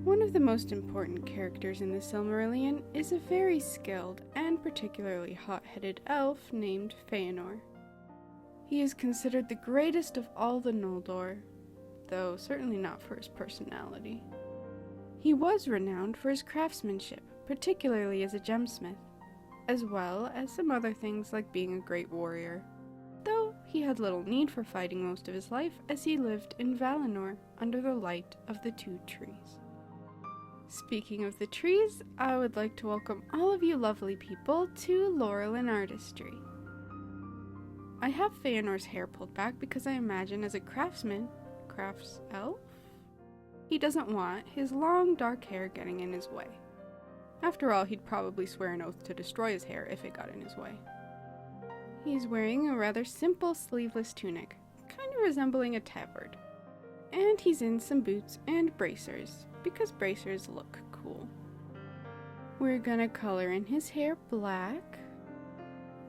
One of the most important characters in the Silmarillion is a very skilled and particularly hot-headed elf named Fëanor. He is considered the greatest of all the Noldor, though certainly not for his personality. He was renowned for his craftsmanship, particularly as a gemsmith, as well as some other things like being a great warrior, though he had little need for fighting most of his life as he lived in Valinor under the light of the two trees. Speaking of the trees, I would like to welcome all of you lovely people to Laurel and Artistry. I have Fëanor's hair pulled back because I imagine as a crafts elf, he doesn't want his long dark hair getting in his way. After all, he'd probably swear an oath to destroy his hair if it got in his way. He's wearing a rather simple sleeveless tunic, kind of resembling a tabard. And he's in some boots and bracers, because bracers look cool. We're gonna color in his hair black,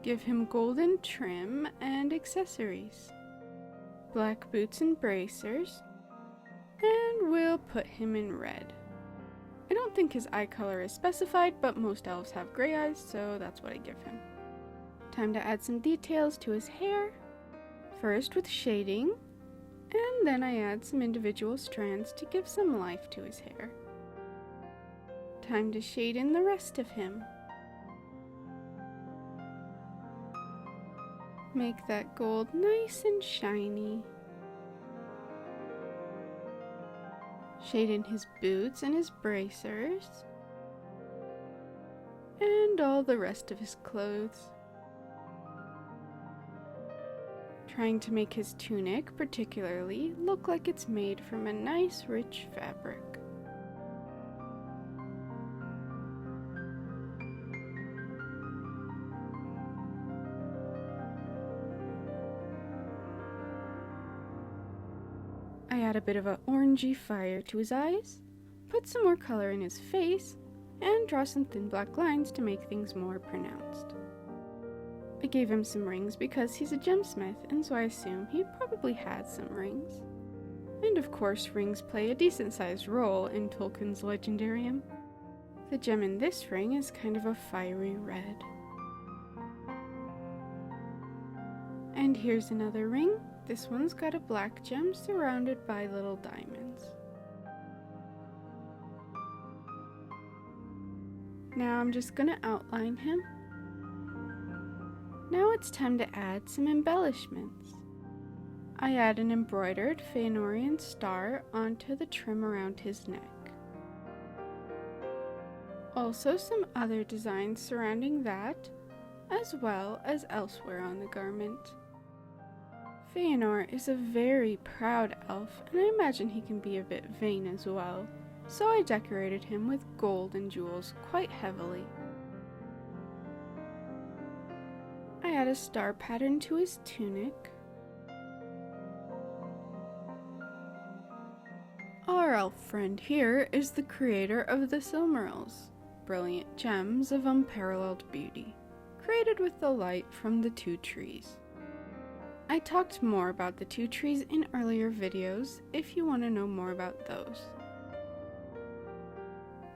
give him golden trim and accessories, black boots and bracers, and we'll put him in red. I don't think his eye color is specified, but most elves have gray eyes, so that's what I give him. Time to add some details to his hair, first with shading, and then I add some individual strands to give some life to his hair. Time to shade in the rest of him. Make that gold nice and shiny. Shade in his boots and his bracers, and all the rest of his clothes. Trying to make his tunic, particularly, look like it's made from a nice, rich fabric. I add a bit of an orangey fire to his eyes, put some more color in his face, and draw some thin black lines to make things more pronounced. I gave him some rings because he's a gemsmith, and so I assume he probably had some rings. And of course, rings play a decent-sized role in Tolkien's legendarium. The gem in this ring is kind of a fiery red. And here's another ring. This one's got a black gem surrounded by little diamonds. Now I'm just gonna outline him. Now it's time to add some embellishments. I add an embroidered Fëanorian star onto the trim around his neck. Also some other designs surrounding that, as well as elsewhere on the garment. Fëanor is a very proud elf, and I imagine he can be a bit vain as well, so I decorated him with gold and jewels quite heavily. I add a star pattern to his tunic. Our elf friend here is the creator of the Silmarils, brilliant gems of unparalleled beauty, created with the light from the two trees. I talked more about the two trees in earlier videos if you want to know more about those.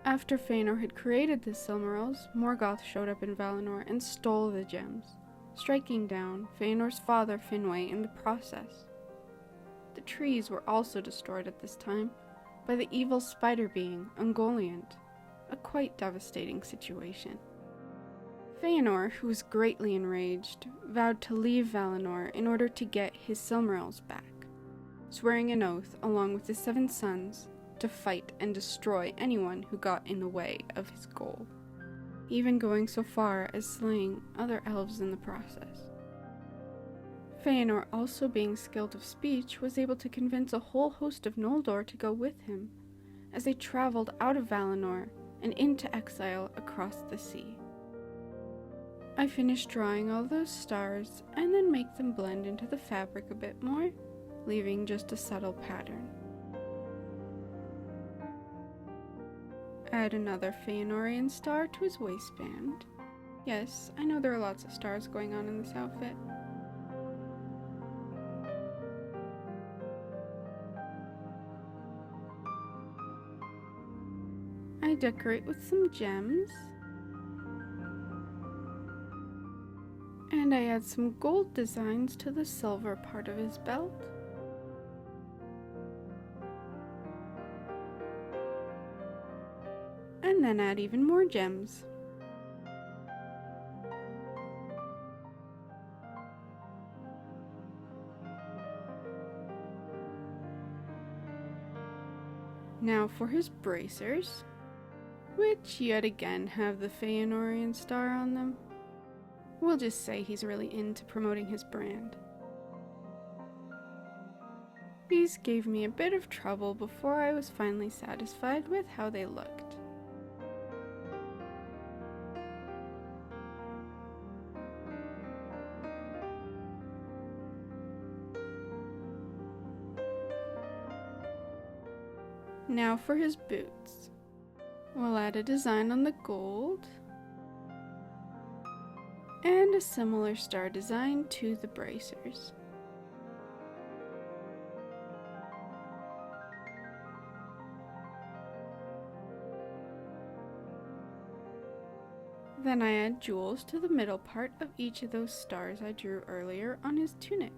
After Fëanor had created the Silmarils, Morgoth showed up in Valinor and stole the gems, striking down Fëanor's father Finwë in the process. The trees were also destroyed at this time by the evil spider being Ungoliant, a quite devastating situation. Fëanor, who was greatly enraged, vowed to leave Valinor in order to get his Silmarils back, swearing an oath along with his 7 sons to fight and destroy anyone who got in the way of his goal, even going so far as slaying other elves in the process. Fëanor, also being skilled of speech, was able to convince a whole host of Noldor to go with him, as they traveled out of Valinor and into exile across the sea. I finished drawing all those stars and then make them blend into the fabric a bit more, leaving just a subtle pattern. Add another Fëanorian star to his waistband. Yes, I know there are lots of stars going on in this outfit. I decorate with some gems. And I add some gold designs to the silver part of his belt. And then add even more gems. Now for his bracers, which yet again have the Fëanorian star on them. We'll just say he's really into promoting his brand. These gave me a bit of trouble before I was finally satisfied with how they looked. Now for his boots. We'll add a design on the gold and a similar star design to the bracers. Then I add jewels to the middle part of each of those stars I drew earlier on his tunic.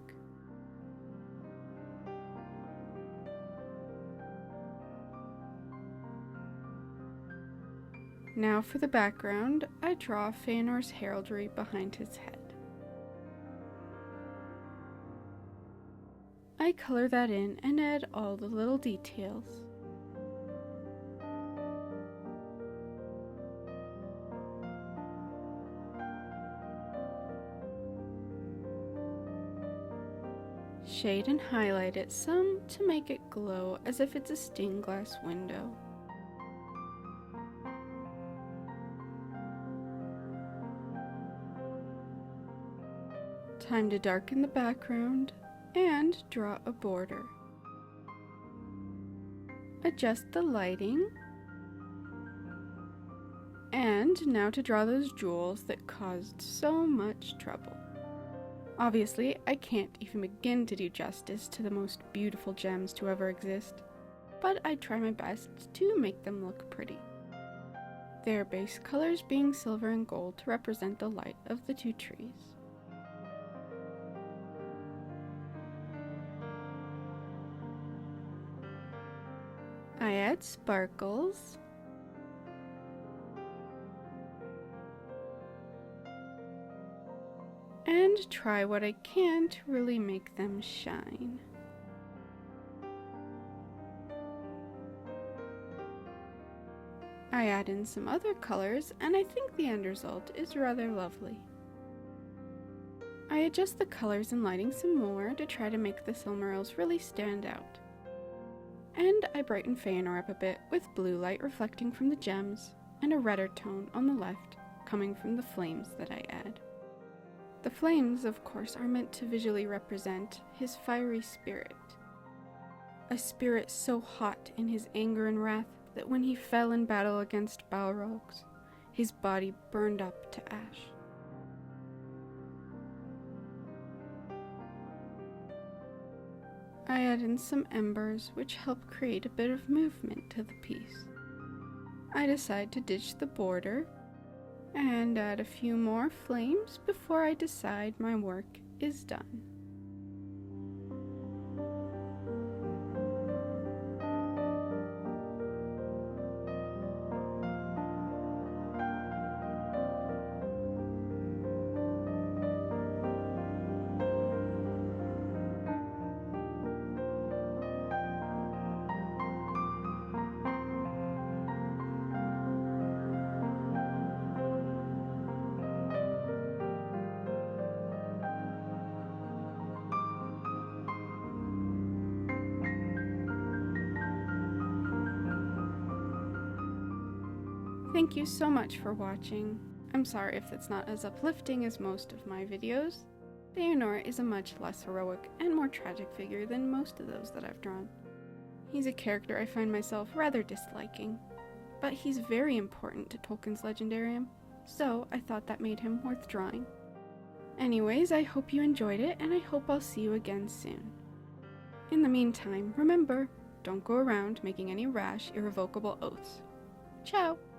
Now for the background, I draw Fëanor's heraldry behind his head. I color that in and add all the little details. Shade and highlight it some to make it glow as if it's a stained glass window. Time to darken the background and draw a border. Adjust the lighting. And now to draw those jewels that caused so much trouble. Obviously, I can't even begin to do justice to the most beautiful gems to ever exist, but I try my best to make them look pretty. Their base colors being silver and gold to represent the light of the two trees. I add sparkles. And try what I can to really make them shine. I add in some other colors and I think the end result is rather lovely. I adjust the colors and lighting some more to try to make the Silmarils really stand out. And I brighten Fëanor up a bit with blue light reflecting from the gems and a redder tone on the left coming from the flames that I add. The flames, of course, are meant to visually represent his fiery spirit. A spirit so hot in his anger and wrath that when he fell in battle against Balrogs, his body burned up to ash. I add in some embers which help create a bit of movement to the piece. I decide to ditch the border and add a few more flames before I decide my work is done. Thank you so much for watching. I'm sorry if it's not as uplifting as most of my videos. Fëanor is a much less heroic and more tragic figure than most of those that I've drawn. He's a character I find myself rather disliking, but he's very important to Tolkien's legendarium, so I thought that made him worth drawing. Anyways, I hope you enjoyed it, and I hope I'll see you again soon. In the meantime, remember, don't go around making any rash, irrevocable oaths. Ciao!